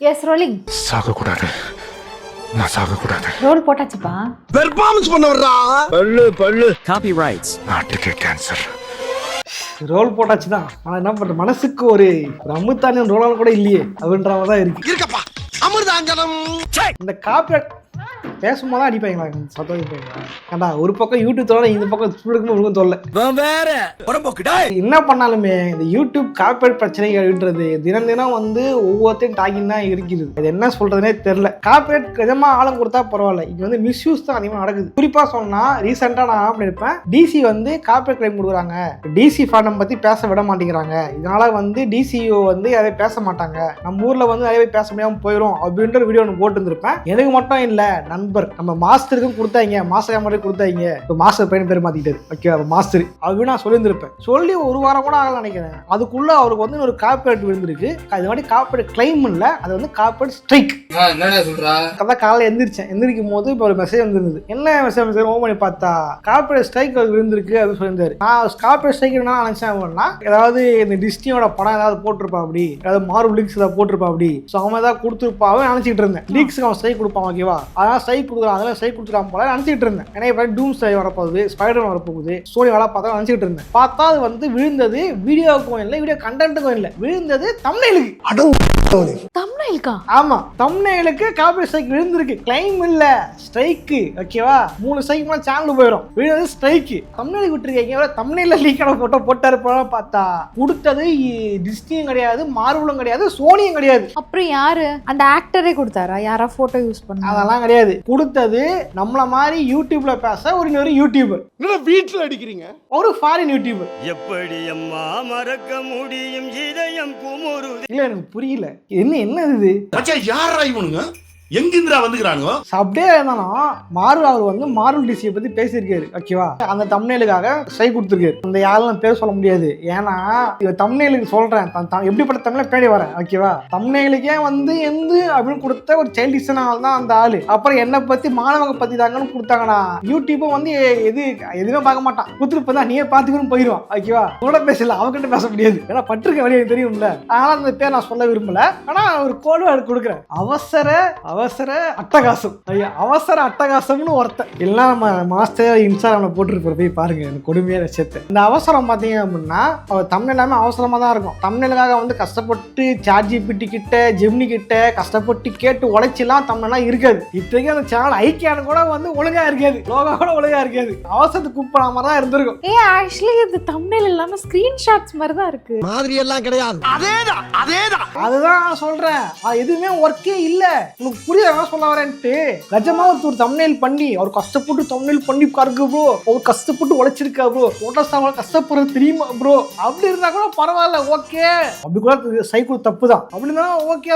S rolling. சாகக்கூடாது, நான் சாகக்கூடாது. Role போட்டாச்சுப்பா. Performance பண்ண வர்றா. பல்லு காப்பிரைட்ஸ். நாட்டுக்கே கேன்சர். ரோல் போட்டாச்சுதான். ஆனா என்ன பண்ற, மனசுக்கு ஒரு அமுத்தான ரோலால் கூட இல்லையே அப்படின்ற மாதிரி தான் இருக்கு. இருக்கப்பா அமிர்தாஞ்சனம். இந்த காப்பிரைட் பேசும்போது அடிப்பாங்களா, சத்தம் ஏண்டா ஒரு பக்கம் யூடியூப் தோல, இந்த பக்கம் ஸ்டூடெண்ட் ஒழுங்கும் தோல்ல வேற உடம்போக்குடா. என்ன பண்ணாலுமே இந்த யூடியூப் காப்பிரைட் பிரச்சனை அப்படின்றது தினம் தினம் வந்து ஒவ்வொருத்தையும் டாக்கிங் தான் இருக்குது. அது என்ன சொல்றதுனே தெரியல. காப்பிரைட் நிஜமா ஆழம் கொடுத்தா பரவாயில்ல, இங்க வந்து மிஸ்யூஸ் தான் அதிகமாக நடக்குது. குறிப்பா சொன்னா ரீசெண்டா நான் பண்ணிருப்பேன், டிசி வந்து காப்பிரைட் கிளைம் கொடுக்குறாங்க, டிசி ஃபாண்டம் பத்தி பேச விட மாட்டேங்கிறாங்க, இதனால வந்து டிசிஓ வந்து அதை பேச மாட்டாங்க, நம்ம ஊர்ல வந்து நிறைய பேச முடியாம போயிடும் அப்படின்ற ஒரு வீடியோ ஒன்று போட்டு இருந்திருப்பேன். எனக்கு மட்டும் இல்ல, நண்பர் நம்ம மாஸ்டருக்கும் கொடுத்தாங்க, மாஸ்டர் மாதிரி கொடுத்தாங்க. இப்போ மாஸ்டர் பையன் பேர் மாத்திட்டாரு, ஓகே மாஸ்டர் அப்படின்னு நான் சொல்லியிருந்திருப்பேன். சொல்லி ஒரு வாரம் கூட ஆகல நினைக்கிறேன். அதுக்குள்ள அவருக்கு வந்து ஒரு காப்பிரைட் விழுந்திருக்கு. அது மாதிரி காப்பிரைட் கிளைம் இல்ல, அது வந்து காப்பிரைட் ஸ்ட்ரைக். என்னடா சொல்றா? அதான் காலையில எந்திரிக்கும் போது இப்போ ஒரு மெசேஜ் வந்திருந்தது. என்ன மெசேஜ் ஓபன் பண்ணி பார்த்தா காப்பிரைட் ஸ்ட்ரைக் விழுந்திருக்கு அப்படின்னு சொல்லியிருந்தாரு. நான் காப்பிரைட் ஸ்ட்ரைக் என்ன நினைச்சேன் அப்படின்னா, ஏதாவது இந்த டிஸ்னியோட படம் ஏதாவது போட்டிருப்பா, அப்படி ஏதாவது மார்வல் லீக்ஸ் ஏதாவது போட்டிருப்பா, அப்படி ஸோ அவன் ஏதாவது கொடுத்துருப்பாவே நினைச்சிட்டு இருந்தேன். லீக்ஸ்க்கு அவன் ஸ்ட்ரைக் கொடுப்பான், ஓகேவா, அதனால ஸ்ட்ரைக் கொடுக்குறான், அதெல்லாம் ஸ்ட்ரைக் கொடுத்துட்டான் போல நினைச்சிட்டு இருந்தேன். ஏன்னா இப்போ டூம் ஸ்ட்ரைக் வரப்போகுது, ஸ்பைடர் வரப்போகுது, சோனி வேலை பார்த்தா நினைச்சிட்டு இருந்தேன். பார்த்தா அது வந்து விழுந்தது வீடியோவுக்கும் இல்லை, வீடியோ கண்டென்ட்டுக்கும் இல்லை, விழுந்தது தம்ப்நெயிலுக்கு. தம்ப்நெயிலுக்கா? ஆமா, தம்ப்நெயிலுக்கு காப்பிரைட் ஸ்ட்ரைக் விழுந்திருக்கு. கிளைம் இல்ல, ஸ்ட்ரைக், ஓகேவா. 3 ஸ்ட்ரைக் மேல சேனல் போயிடும், விழுந்தது ஸ்ட்ரைக். தம்ப்நெயிலுக்கு விட்டுருக்கீங்க, தம்ப்நெயில்ல லீக் ஆன போட்டோ போட்டாரு பார்த்தா கொடுத்தது டிஸ்னியும் கிடையாது, மார்வலும் கிடையாது, சோனியும் கிடையாது. அப்புறம் யாரு அந்த ஆக்டரே கொடுத்தாரா? யாரா போட்டோ யூஸ் பண்ணா? அதெல்லாம் கிடையாது. கொடுத்தது நம்மள மாதிரி யூடியூப்ல பேச ஒரு யூடியூபர். வீட்டுல அடிக்கிறீங்க, ஒரு ஃபாரின் யூடியூபர். எப்படி அம்மா மறக்க முடியும் இதயம் குமுறு. இல்ல எனக்கு புரியல, என்ன இது மச்சான், யாரா இவனுங்க, எங்கிந்திரா வந்துக்கிறானுங்க? அப்படியே இருந்தாலும் மார்வல் அவர் வந்து மார்வல் டிசியை பத்தி பேசியிருக்காரு, ஓகேவா. அந்த தம்ப்நெயிலுக்காக ஸ்ட்ரைக் கொடுத்துருக்காரு. அந்த யாரும் பேர் சொல்ல முடியாது, ஏன்னா இவன் தம்ப்நெயிலுக்கு சொல்றேன் எப்படிப்பட்ட தமிழை பேடி வரேன், ஓகேவா. தம்ப்நெயிலுக்கே வந்து எந்த அப்படின்னு கொடுத்த ஒரு சைல்டிஷனால தான் அந்த ஆளு. அப்புறம் என்ன பத்தி மாணவங்க பத்தி தாங்கன்னு கொடுத்தாங்கண்ணா, யூடியூப்பும் வந்து எதுவுமே பார்க்க மாட்டான், கொடுத்துட்டு தான் நீயே பார்த்துக்கணும் போயிடுவான், ஓகேவா. கூட பேசல, அவகிட்ட பேச முடியாது, ஏன்னா பட்டிருக்க வழி எனக்கு தெரியும்ல. அதனால அந்த பேர் நான் சொல்ல விரும்பல. ஆனா ஒரு கோடு அது கொடுக்குறேன், அவசர அட்டகாசம். அவசர அட்டகாசம்னு ஒருத்தன் எல்லாம் நம்ம மாஸ்டர் இன்ஸ்டாகிராம்ல போட்டுருப்போம், போய் பாருங்க எனக்கு கொடுமையான விஷயத்தை. இந்த அவசரம் பார்த்தீங்க அப்படின்னா அவர் தமிழ் எல்லாமே அவசரமா தான் இருக்கும். தமிழுக்காக வந்து கஷ்டப்பட்டு சாட்ஜிபிடி கிட்ட, ஜெமினி கிட்ட கஷ்டப்பட்டு கேட்டு உழைச்சிலாம் தமிழ்லாம் இருக்காது. இப்போதைக்கு அந்த சேனல் ஐக்கியானு கூட வந்து ஒழுங்கா இருக்காது, லோகா கூட ஒழுங்கா இருக்காது, அவசரத்துக்கு கூப்பிட மாதிரி தான் இருந்திருக்கும். ஆக்சுவலி இது தம்ப்நெயில் இல்லாம ஸ்கிரீன்ஷாட்ஸ் மாதிரி தான் இருக்கு, மாதிரி எல்லாம் கிடையாது. அதேதான் அதுதான் சொல்றேன், அது எதுவுமே ஒர்க்கே இல்ல. உங்களுக்கு புரியுது சொல்ல வரேன்ட்டு. நிஜமா ஒரு தம்ப்நெயில் பண்ணி அவர் கஷ்டப்பட்டு தம்ப்நெயில் பண்ணி பாருங்க ப்ரோ, அவர் கஷ்டப்பட்டு உழைச்சிருக்கா ப்ரோ, போட்டோஸ் கஷ்டப்படுறது தெரியுமா ப்ரோ, அப்படி இருந்தா கூட பரவாயில்ல, ஓகே. அப்படி கூட சைக்கிள் தப்பு தான், அப்படின்னா ஓகே.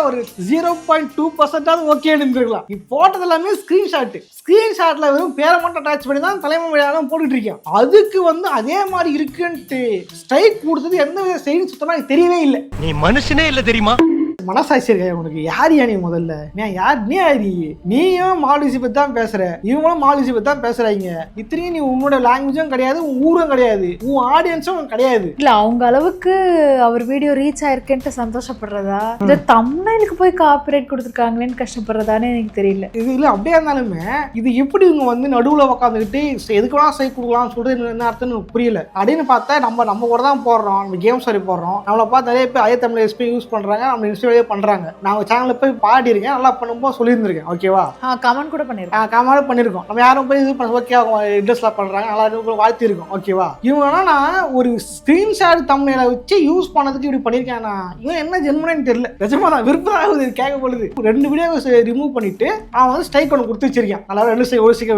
ஒரு 0.2% ஓகே இருந்திருக்கலாம். இப்போ போட்டது எல்லாமே ஸ்கிரீன்ஷாட்ல வெறும் பேரை மட்டும் அட்டாச் பண்ணி தான் தலைமை விளையாடம் போட்டுட்டு இருக்கேன். அதுக்கு வந்து அதே மாதிரி இருக்குன்ட்டு ஸ்ட்ரைக் கொடுத்தது எந்த வித செய்தி சுத்தமா எனக்கு தெரியவே இல்லை. நீ மனுஷனே இல்ல தெரியுமா? மனசாட்சி இருக்கா உனக்கு? யாரியா நீ முதல்ல? நீயும் மாலிசி பத்தி தான் பேசுற, இவங்களும் மாலிசி பத்தி தான் பேசுறாங்க. இத்தனையும் நீ உன்னோட லாங்குவேஜும் கிடையாது, உன் ஊரும் கிடையாது, உன் ஆடியன்ஸும் கிடையாது. இல்ல அவங்க அளவுக்கு அவர் வீடியோ ரீச் ஆயிருக்கேன்ட்டு சந்தோஷப்படுறதா, இந்த தம்ப்நெயிலுக்கு போய் காப்பிரைட் கொடுத்துருக்காங்களேன்னு கஷ்டப்படுறதானே எனக்கு தெரியல. இது இல்ல, அப்படியே இருந்தாலுமே இது எப்படி இவங்க வந்து நடுவுல உட்காந்துக்கிட்டு எதுக்கெல்லாம் சை கொடுக்கலாம் சொல்றது என்ன அர்த்தம்னு புரியல. அப்படின்னு பார்த்தா நம்ம கூட தான் போடுறோம், நம்ம கேம் ஸ்டோரி போடுறோம், நம்மளை பார்த்து நிறைய பேர் ஐ தமிழ் எஸ்பி யூஸ் பண்றாங்க, நம்ம இன்ஸ்டாவே பண்றாங்க. நான் சேனல்ல போய் பாடி இருக்கேன், நல்லா பண்ணும்போது சொல்லியிருந்திருக்கேன், ஓகேவா. கமெண்ட் கூட பண்ணிருக்கேன், கமெண்ட் பண்ணிருக்கோம். நம்ம யாரும் போய் இது ஓகே இன்ட்ரெஸ்ட்லாம் பண்றாங்க, நல்லா வாழ்த்தி இருக்கோம், ஓகேவா. இவங்க நான் ஒரு ஸ்கிரீன்ஷாட் தம்ப்நெயிலை வச்சு யூஸ் பண்ணதுக்கு இப்படி பண்ணிருக்கேன். இவன் என்ன ஜென்மனு தெரியல, நிஜமா தான் விருப்பம் ஆகுது கேட்க பொழுது. 2 வீடியோ ரிமூவ் பண்ணிட்டு அவன் வந்து ஸ்ட்ரைக் ஒன்று கொடுத்து வச்சிருக்கேன். நல்லா 2 ஸ்ட்ரைக் ஒரு ஸ்ட்ரைக்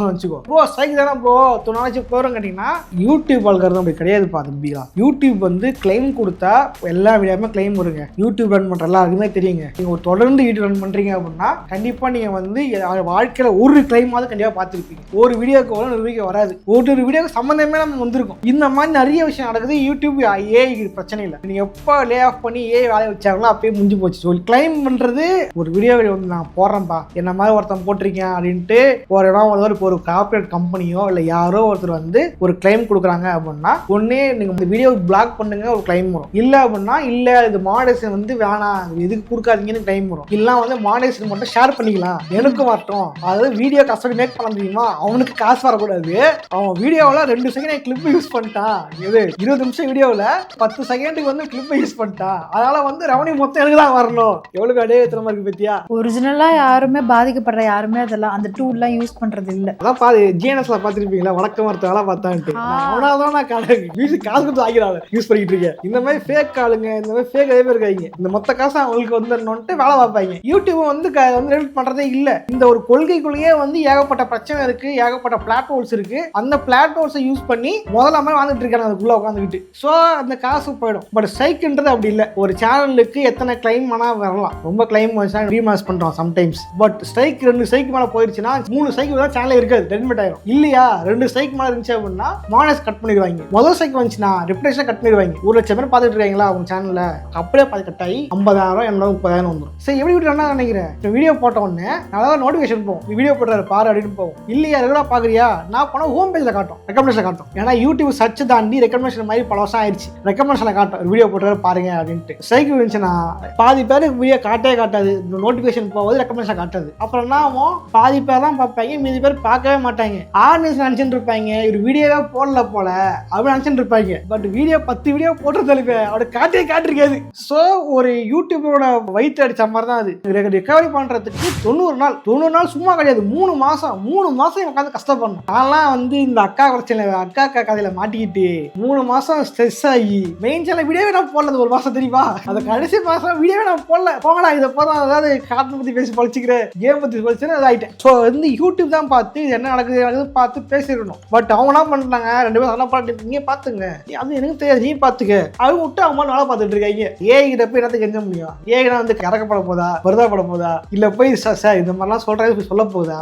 வச்சுக்கோ ப்ரோ, ஸ்ட்ரைக் தானே ப்ரோ நாளைக்கு போறோம் கேட்டீங்கன்னா, யூடியூப் ஆல்காரிதம் அப்படி கிடையாதுப்பா தம்பியா. யூடியூப் வந்து கிளைம் கொடுத்தா எல்லா வீடியோமே கிளைம் வருங்க. யூடியூப் ரன் பண்ற எல்லாருக்குமே தெரியுங்க. நீங்க ஒரு தொடர்ந்து யூடியூப் ரன் பண்றீங்க அப்படின்னா கண்டிப்பா நீங்க வந்து வாழ்க்கையில ஒரு கிளைமாவது கண்டிப்பா பார்த்துருப்பீங்க. ஒரு வீடியோக்கு வரும், ஒரு வீடியோ வராது, ஒரு வீடியோக்கு சம்பந்தமே நம்ம வந்திருக்கும். இந்த மாதிரி நிறைய விஷயம் நடக்குது. யூடியூப் ஏஐ பிரச்சனை இல்லை, நீங்க எப்போ லே ஆஃப் பண்ணி ஏஐ வேலையை வச்சாங்களோ அப்பயே முடிஞ்சு போச்சு. சொல்லி கிளைம் பண்றது ஒரு வீடியோ வந்து நான் போடுறேன்ப்பா, என்ன மாதிரி ஒருத்தன் போட்டிருக்கேன் அப்படின்ட்டு ஒரு இடம் இப்போ ஒரு கார்பரேட் கம்பெனியோ இல்லை யாரோ ஒருத்தர் வந்து ஒரு கிளைம் கொடுக்குறாங்க அப்படின்னா, ஒன்னே நீங்க இந்த வீடியோ பிளாக் பண்ணுங்க, ஒரு கிளைம் வரும். இல்லை அப்படின்னா இல்லை இது மாடரேஷன் வந்து வேணாம் எதுக்கு கொடுக்காதீங்கன்னு டைம் வரும். இல்லைனா வந்து மானிட்டரைசேஷன் மட்டும் ஷேர் பண்ணிக்கலாம், எனக்கு வரட்டும். அதாவது வீடியோ கஷ்டப்பட்டு மேக் பண்ண தெரியுமா, அவனுக்கு காசு வரக்கூடாது. அவன் வீடியோவில் 2 செகண்ட் கிளிப் யூஸ் பண்ணிட்டான், இது 20 நிமிஷம் வீடியோவில் 10 செகண்டுக்கு வந்து கிளிப்பை யூஸ் பண்ணிட்டான். அதனால வந்து ரெவன்யூ மொத்தம் எனக்கு தான் வரணும். எவ்வளவு அடே திறமை இருக்கு பத்தியா. ஒரிஜினலா யாருமே பாதிக்கப்படுற யாருமே அதெல்லாம் அந்த டூல்லாம் யூஸ் பண்றது இல்ல. அதான் பாரு ஜிஎன்எஸ்ல பாத்துருப்பீங்களா, வணக்கம் வரத்தால பார்த்தான்ட்டு அவனாதான் நான் காசு கொடுத்து ஆகிறாள் யூஸ் பண்ணிட்டு இருக்கேன். இந்த மாதிரி ஃபேக் ஆளுங்க, இந்த மாதிரி ஃபேக் அதே பேர் இருக்காங்க. இந்த மொத்த காசு அவங்களுக்கு வந்துட்டு வேலை பார்ப்பாங்க. யூடியூப் வந்து ரெகுலேட் பண்றதே இல்ல. இந்த ஒரு கொள்கைக்குள்ளேயே வந்து ஏகப்பட்ட பிரச்சனை இருக்கு, ஏகப்பட்ட பிளாட்ஃபார்ம்ஸ் இருக்கு. அந்த பிளாட்ஃபார்ம்ஸை யூஸ் பண்ணி முதல்ல மாதிரி வாழ்ந்துட்டு இருக்காங்க அதுக்குள்ள உட்காந்துக்கிட்டு. ஸோ அந்த காசு போயிடும். பட் ஸ்ட்ரைக்ன்றது அப்படி இல்லை. ஒரு சேனலுக்கு எத்தனை கிளைம் வேணா வரலாம். ரொம்ப கிளைம் வச்சா ரீமாஸ் பண்றோம் சம்டைம்ஸ். பட் ஸ்ட்ரைக் 2 ஸ்ட்ரைக் மேல போயிருச்சுன்னா 3 ஸ்ட்ரைக் தான் சேனல் இருக்காது, டென்மெண்ட் ஆயிடும் இல்லையா. 2 ஸ்ட்ரைக் மேல இருந்துச்சு அப்படின்னா மானஸ் கட் பண்ணிடுவாங்க. முதல் ஸ்ட்ரைக் வந்துச்சுன்னா ரெப்யூட்டேஷன் கட் பண்ணிடுவாங்க. 1 லட்சம் பேர் பார்த்துட்டு இருக்காங்களா அவங்க சேனல்ல, அப்படியே பார்த்து கட் ஆகி 50,000 80,000 30,000 வந்துடும். சரி எப்படி விட்டு நினைக்கிறேன், வீடியோ போட்ட உடனே நல்லா நோட்டிஃபிகேஷன் போகும், வீடியோ போடுறாரு பாரு அப்படின்னு போகும். இல்லையா ரெகுலரா பாக்குறியா, நான் போனா ஹோம் பேஜ்ல காட்டும், ரெக்கமெண்டேஷன் காட்டும். ஏன்னா யூடியூப் சர்ச் தாண்டி ரெக்கமெண்டேஷன் மாதிரி பல வருஷம் ஆயிடுச்சு. ரெக்கமெண்டேஷன் காட்டும், வீடியோ போடுறாரு பாருங்க அப்படின்ட்டு. ஸ்ட்ரைக் இருந்துச்சுன்னா பாதி பேருக்கு வீடியோ காட்டவே காட்டாது, நோட்டிஃபிகேஷன் போகுது, ரெக்கமெண்டேஷன் காட்டாது. அப்புறம் என்ன ஆகும், பாதி பேர் தான் பார்ப்பாங்க, மீதி பேர் பார்க்கவே மாட்டாங்க. ஆடியன்ஸ் நினைச்சுட்டு இருப்பாங்க ஒரு வீடியோவே போடல போல அப்படின்னு நினைச்சுட்டு இருப்பாங்க. பட் வீடியோ 10 வீடியோ போட்டுருந்தாலுமே அவட காட்டிருக்காது. ஸோ ஒரு யூடியூபரோட வயிற்று அடிச்ச மாதிரி தான் அது. ரெக்கவரி பண்றதுக்கு 90 நாள் சும்மா கிடையாது, 3 மாசம் உட்காந்து கஷ்டப்படணும். நான்லாம் வந்து இந்த அக்கா பிரச்சனை அக்கா கதையில மாட்டிக்கிட்டு 3 மாசம் ஸ்ட்ரெஸ் ஆகி மெயின் சேனல் வீடியோவே நான் போடல. 1 மாசம் தெரியுமா, அந்த கடைசி மாசம் வீடியோவே நான் போடல. போங்கடா இதை போதும், அதாவது கார்ட்டூன் பத்தி பேசி பழிச்சுக்கிறேன், கேம் பத்தி பழிச்சுன்னு அதாயிட்டேன். ஸோ வந்து யூடியூப் தான் பார்த்து என்ன நடக்குது பார்த்து பேசிடணும். பட் அவங்க என்ன பண்றாங்க, 2 பேரும் என்ன பண்ணிட்டு நீங்க பாத்துங்க, அது எனக்கு தெரியாது நீ பாத்துக்க, அது விட்டு அவங்க வேலை பார்த்துட்டு இருக்காங்க. ஏகிட்ட போய் என்னத்துக்கு கெஞ்ச முடியும், ஏகினா வந்து இறக்கப்பட போதா, வருதாப்பட போதா, இல்ல போய் சார் இந்த மாதிரிலாம் சொல்றது சொல்ல போதா,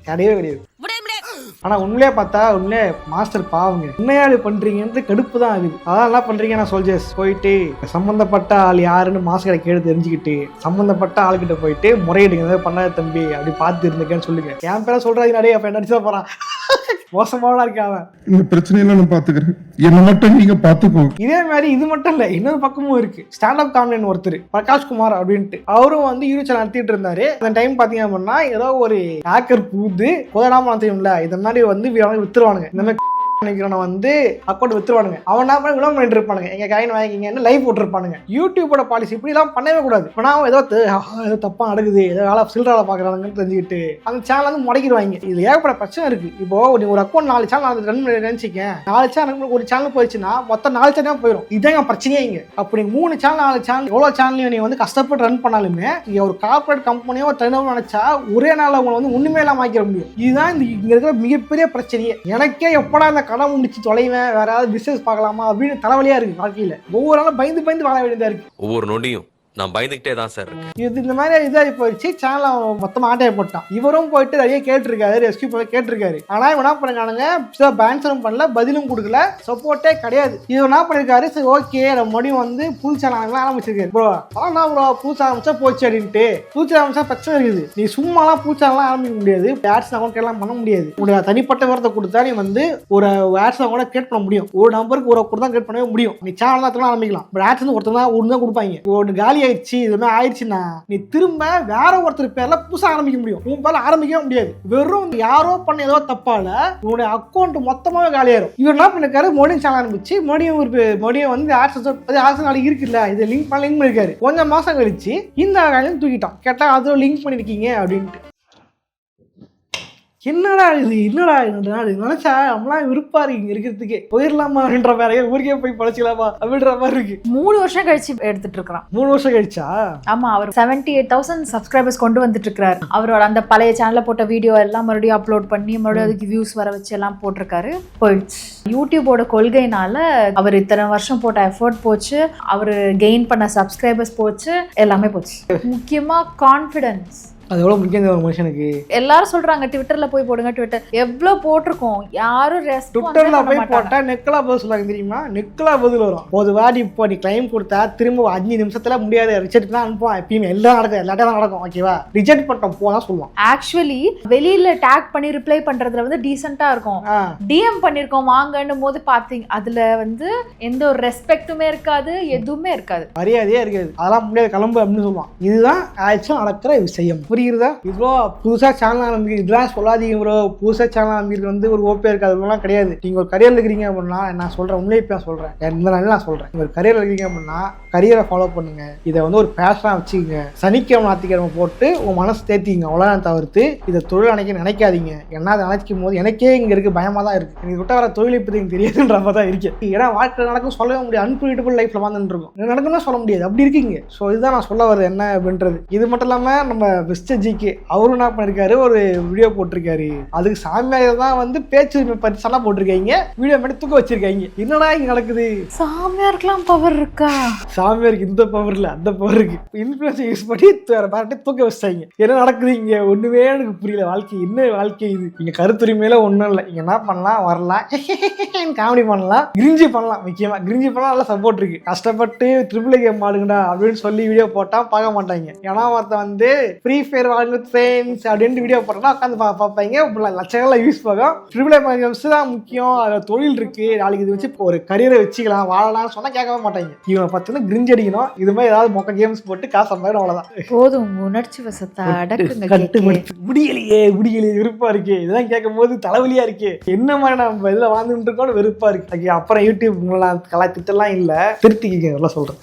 கிடையவே கிடையாது. ஆனா உண்மையிலே பார்த்தா உண்மையிலே மாஸ்டர் பாவங்க, உண்மையாளு பண்றீங்கன்றது கடுப்பு தான் ஆகுது. அதான் என்ன பண்றீங்க, நான் சோல்ஜர்ஸ் போயிட்டு சம்பந்தப்பட்ட ஆள் யாருன்னு மாஸ்டரை கேட்டு தெரிஞ்சுக்கிட்டு சம்பந்தப்பட்ட ஆளுகிட்ட போயிட்டு முறையிடுங்க, பண்ணாத தம்பி அப்படி பார்த்து இருந்துக்கேன்னு சொல்லுங்க. என் பேர சொல்றாங்க நிறைய அப்ப நடிச்சா போறான், மோசமாவா இருக்காவ. இந்த பிரச்சனையெல்லாம் நான் பாத்துக்கிறேன், என்ன மட்டும் நீங்க பாத்துக்கோங்க. இதே மாதிரி இது மட்டும் இல்ல, இன்னொரு பக்கமும் இருக்கு. ஸ்டாண்ட் அப் காமெடியன் ஒருத்தர் பிரகாஷ் குமார் அப்படின்ட்டு, அவரும் வந்து யூடியூப் சேனல் நடத்திட்டு இருந்தாரு. அந்த டைம் பாத்தீங்க அப்படின்னா ஏதோ ஒரு ஹேக்கர் பூந்து கோதடாம தெரியும்ல, இந்த மாதிரி வந்து வித்துருவானுங்க, இந்த மாதிரி வந்து அக்கௌண்ட் வித்துருவானுங்க. அவன் என்ன பண்ணி விளம்பரம் பண்ணிட்டு இருப்பானுங்க, எங்க காயின் வாங்கிக்கிங்கன்னு லைவ் போட்டுருப்பானுங்க. யூடியூபோட பாலிசி இப்படி எல்லாம் பண்ணவே கூடாது. இப்போ நான் ஏதோ தப்பா நடக்குது, ஏதோ வேலை சில்லறால பாக்குறாங்கன்னு தெரிஞ்சுக்கிட்டு அந்த சேனல் வந்து முடக்கிடுவாங்க. இது ஏகப்பட்ட பிரச்சனை இருக்கு. இப்போ நீ ஒரு அக்கௌண்ட் 4 சேனல் ரன் பண்ணி நினைச்சிக்க, 4 சேனல் ஒரு சேனல் போயிடுச்சுன்னா மொத்தம் 4 சேனல் போயிடும். இதான் பிரச்சனையே இங்க. அப்படி 3 சேனல் 4 சேனல் எவ்வளவு சேனலையும் நீ வந்து கஷ்டப்பட்டு ரன் பண்ணாலுமே இங்க ஒரு கார்பரேட் கம்பெனியோ டர்ன் நினைச்சா ஒரே நாள் உங்களை வந்து ஒண்ணுமே எல்லாம் மாக்கிற முடியும். இதுதான் இங்க இருக்கிற மிகப்பெரிய பிரச்சனையே. எனக்கே எப்படா இந்த கடை முடிச்சு தொலைவேன், வேற ஏதாவது பிசினஸ் பார்க்கலாமா அப்படின்னு தலைவலியா இருக்கு வாழ்க்கையில. ஒவ்வொரு நாளும் பயந்து வாழ வேண்டியதா இருக்கு. ஒவ்வொரு நொடியும் நான் பயந்துகிட்டே தான் சார் இருக்கேன். இது இந்த மாதிரி இதாகி போயிடுச்சு. சேனலை மொத்தமாக ஆட்டையை போட்டான். இவரும் போயிட்டு நிறைய கேட்டிருக்காரு, ரெஸ்கியூ பண்ண கேட்டிருக்காரு. ஆனால் இவன் என்ன பண்ணுறானுங்க, ஆன்சரும் பண்ணல, பதிலும் கொடுக்கல, சப்போர்ட்டே கிடையாது. இவன் என்ன பண்ணிருக்காரு, சரி ஓகே நம்ம மறுபடியும் வந்து புது சேனல் ஆரம்பிச்சிருக்காரு. ப்ரோ அதான் ப்ரோ புது ஆரம்பிச்சா போச்சு அப்படின்ட்டு. புது ஆரம்பிச்சா பிரச்சனை இருக்குது. நீ சும்மாலாம் புது சேனல்லாம் ஆரம்பிக்க முடியாது, ஆட்ஸ் அக்கௌண்ட் எல்லாம் பண்ண முடியாது. உடைய தனிப்பட்ட விவரத்தை கொடுத்தா நீ வந்து ஒரு ஆட்ஸ் அக்கௌண்ட் கிரியேட் பண்ண முடியும். ஒரு நம்பருக்கு ஒரு கூட தான் கிரியேட் பண்ணவே முடியும். நீ சேனல் தான் ஆரம்பிக்கலாம். பட் ஆட்ஸ் வந்து ஒருத்தர் தான் கொடுப்பாங்க. ஒரு காலி ஆயிடுச்சு, இதுமாதிரி ஆயிடுச்சுன்னா நீ திரும்ப வேற ஒருத்தர் பேர்ல புதுசா ஆரம்பிக்க முடியும். உன் பேர்ல ஆரம்பிக்கவே முடியாது. வெறும் யாரோ பண்ண ஏதோ தப்பால உன்னுடைய அக்கௌண்ட் மொத்தமாவே காலியாயிரும். இவர் என்ன பண்ணிருக்காரு, மறுபடியும் சேனல் ஆரம்பிச்சு மறுபடியும் வந்து ஆட்ஸ் நாளைக்கு இருக்குல்ல, இது லிங்க் பண்ணிருக்காரு. கொஞ்சம் மாசம் கழிச்சு இந்த வேலையும் தூக்கிட்டான். கேட்டா அதுவும் லிங்க் பண்ணிருக்கீங்க அப்படின்ட்டு. என்னடா நினைச்சா நம்மளாம் விருப்பா இருக்கு இங்க இருக்கிறதுக்கே, போயிடலாமா அப்படின்ற மாதிரி, ஊருக்கே போய் பழச்சிக்கலாமா அப்படின்ற மாதிரி இருக்கு. 3 வருஷம் கழிச்சு எடுத்துட்டு இருக்கான். 3 வருஷம் கழிச்சா? ஆமா, அவர் 78,000 சப்ஸ்கிரைபர்ஸ் கொண்டு வந்துட்டு இருக்காரு. அவரோட அந்த பழைய சேனல்ல போட்ட வீடியோ எல்லாம் மறுபடியும் அப்லோட் பண்ணி மறுபடியும் அதுக்கு வியூஸ் வர வச்சு எல்லாம் போட்டிருக்காரு. போயிடுச்சு. யூடியூபோட கொள்கைனால அவர் இத்தனை வருஷம் போட்ட எஃபோர்ட் போச்சு, அவர் கெயின் பண்ண சப்ஸ்கிரைபர்ஸ் போச்சு, எல்லாமே போச்சு. முக்கியமா கான்ஃபிடன்ஸ். அது எவ்வளவு முக்கியம் ஒரு மனுஷனுக்கு. எல்லாரும் சொல்றாங்க ட்விட்டர்ல போய் போடுங்க, ட்விட்டர் எவ்வளவு போட்டிருக்கோம், யாரும் ட்விட்டர்ல போய் போட்டா நெக்கலா பதில் சொல்லுவாங்க தெரியுமா? நெக்கலா பதில் வரும். ஒரு வாடி இப்போ நீ கிளைம் கொடுத்தா திரும்ப 5 நிமிஷத்துல முடியாது, ரிஜெக்ட் தான் அனுப்புவான். எப்பயுமே எல்லாம் நடக்கும், எல்லாத்தையும் நடக்கும். ஓகேவா? ரிஜெக்ட் பண்ணிட்டோம் போனா சொல்லுவான். ஆக்சுவலி வெளியில டேக் பண்ணி ரிப்ளை பண்றதுல வந்து டீசென்ட்டா இருக்கும். டிஎம் பண்ணிருக்கோம் வாங்கன்னு போது பாத்தீங்க அதுல வந்து எந்த ஒரு ரெஸ்பெக்ட்டுமே இருக்காது, எதுவுமே இருக்காது, மரியாதையே இருக்காது. அதெல்லாம் முடியாது, கிளம்பு அப்படின்னு சொல்லுவான். இதுதான் ஆக்சுவலா நடக்கிற விஷயம். புரியுறதா? இவ்வளோ புதுசா சேனல் ஆரம்பிக்கு இதெல்லாம் சொல்லாதீங்க ப்ரோ. புதுசா சேனல் ஆரம்பிக்கிறது வந்து ஒரு ஓப்பே இருக்காது, அதெல்லாம் கிடையாது. நீங்க ஒரு கரியர்ல இருக்கிறீங்க அப்படின்னா நான் சொல்றேன், உண்மையை இப்ப நான் சொல்றேன், இந்த நாள் நான் சொல்றேன், நீங்க ஒரு கரியர்ல இருக்கீங்க அப்படின்னா கரியரை ஃபாலோ பண்ணுங்க. இதை வந்து ஒரு பேஷனா வச்சுக்கோங்க. சனிக்கிழமை ஞாயிற்றுக்கிழமை போட்டு உங்க மனசு தேத்திங்க, அவ்வளோதான். தவிர்த்து இதை தொழில் நினைக்காதீங்க. ஏன்னா அதை நினைக்கும் போது எனக்கே இங்க இருக்கு பயமா தான் இருக்கு. எனக்கு விட்ட வர தொழில் இப்படி எனக்கு தெரியாதுன்ற மாதிரி தான் இருக்கு. ஏன்னா வாழ்க்கை நடக்கும் சொல்லவே முடியாது, அன்பிரிடிபிள் லைஃப்ல வந்துட்டு இருக்கும், நடக்கும்னா சொல்ல முடியாது, அப்படி இருக்கீங்க. ஸோ இதுதான் நான் சொல்ல வருது என்ன அப்படின்றது. இது மட்டும் இல்லாம நம்ம மிஸ்டர் ஜிக்கு அவரும் என்ன பண்ணிருக்காரு, ஒரு வீடியோ போட்டிருக்காரு. அதுக்கு சாமியார் தான் வந்து பேச்சு பத்தி சண்டை போட்டிருக்காங்க, வீடியோ மட்டும் தூக்க வச்சிருக்காங்க. என்னடா இங்க நடக்குது? சாமியாருக்கெல்லாம் பவர் இருக்கா? சாமியாருக்கு இந்த பவர் இல்ல, அந்த பவர் இருக்கு. இன்ஃபுளுன்ஸ் யூஸ் பண்ணி தூக்க வச்சிட்டாங்க. என்ன நடக்குது இங்க ஒண்ணுமே எனக்கு புரியல. வாழ்க்கை என்ன வாழ்க்கை இது? இங்க கருத்துரிமையில ஒண்ணும் இல்லை. இங்க என்ன பண்ணலாம், வரலாம், காமெடி பண்ணலாம், கிரிஞ்சி பண்ணலாம். முக்கியமா கிரிஞ்சி பண்ணலாம், நல்லா சப்போர்ட் இருக்கு. கஷ்டப்பட்டு ட்ரிபிள் கேம் ஆடுங்கடா அப்படின்னு சொல்லி வீடியோ போட்டா பார்க்க மாட்டாங்க. ஏன்னா ஒருத்த வந்து ஃப்ரீ ஃபயர் வாங்க ஃப்ரெண்ட்ஸ் அப்படின்னு வீடியோ போட்டோம்னா உட்காந்து பார்ப்பாங்க. லட்சங்கள்ல யூஸ் போகும். ட்ரிபிள் கேம்ஸ் தான் முக்கியம், அதுல தொழில் இருக்கு, நாளைக்கு இது வச்சு ஒரு கரியரை வச்சுக்கலாம், வாழலாம்னு சொன்னா கேட்கவே மாட்டாங்க. இவனை பார்த்தீங்கன்னா கிரிஞ்சி அடிக்கணும், இது மாதிரி ஏதாவது மொக்க கேம்ஸ் போட்டு காசு சம்பாதிடும், அவ்வளவுதான். போதும் உணர்ச்சி வசத்தை முடியலையே வெறுப்பா இருக்கு. இதெல்லாம் கேட்கும் போது தலைவலியா இருக்கு. என்ன மாதிரி நம்ம இதுல வாழ்ந்துட்டு இருக்கோம், வெறுப்பா இருக்கு. அப்புறம் யூடியூப் கலாய்த்திட்டெல்லாம் இல்ல, திருத்திக்கிங்க எல்லாம் சொல்றேன்.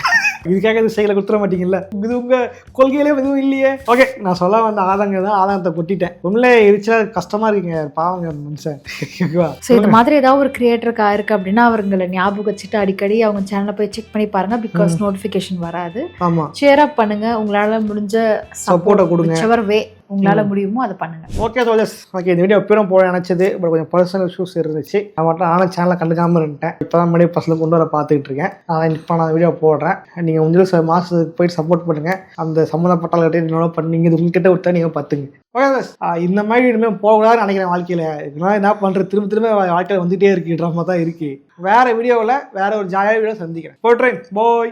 இதுக்காக இது செயலை கொடுத்துட மாட்டீங்கல்ல, இது உங்க கொள்கையிலே எதுவும் இல்லையே. ஓகே, நான் சொல்ல வந்த ஆதாரத்தை கொட்டிட்டேன். உண்மையிலே இருச்சா கஷ்டமா இருக்குங்க, பாவங்க மனுஷன். இந்த மாதிரி ஏதாவது ஒரு கிரியேட்டருக்கு ஆயிருக்கு அப்படின்னா அவங்களை ஞாபகம் வச்சுட்டு அடிக்கடி அவங்க சேனலை போய் செக் பண்ணி பாருங்க. பிகாஸ் நோட்டிபிகேஷன் வராது. ஆமா, ஷேர் அப் பண்ணுங்க, உங்களால முடிஞ்ச சப்போர்ட்டை கொடுங்க, உங்களால முடியுமோ அதை பண்ணுங்க. ஓகே சோல்ஜர்ஸ், ஓகே இந்த வீடியோ எப்பயும் போட நினைச்சது, பட் கொஞ்சம் பர்சனல் இஷ்யூஸ் இருந்துச்சு. நான் மட்டும் ஆனால் சேனலை கண்டுக்காம இருந்துட்டேன். இப்போதான் மறுபடியும் பர்சனல் கொண்டு வர பார்த்துக்கிட்டு இருக்கேன். அதான் இப்போ நான் வீடியோ போடுறேன். நீங்கள் உங்களுக்கு மாதத்துக்கு போயிட்டு சப்போர்ட் பண்ணுங்க. அந்த சம்மந்தப்பட்டால்கிட்ட இன்னொன்று பண்ணீங்க, இது உங்ககிட்ட விட்டா நீங்கள் பார்த்துங்க. ஓகே இந்த மாதிரி இனிமேல் போகக்கூடாதுன்னு நினைக்கிறேன் வாழ்க்கையில். இதெல்லாம் என்ன பண்ணுறது, திரும்ப வாழ்க்கையில் வந்துகிட்டே இருக்கு, ட்ராமா தான் இருக்கு. வேற வீடியோவில் வேற ஒரு ஜாலியான வீடியோ சந்திக்கிறேன். போட்றேன், பாய்.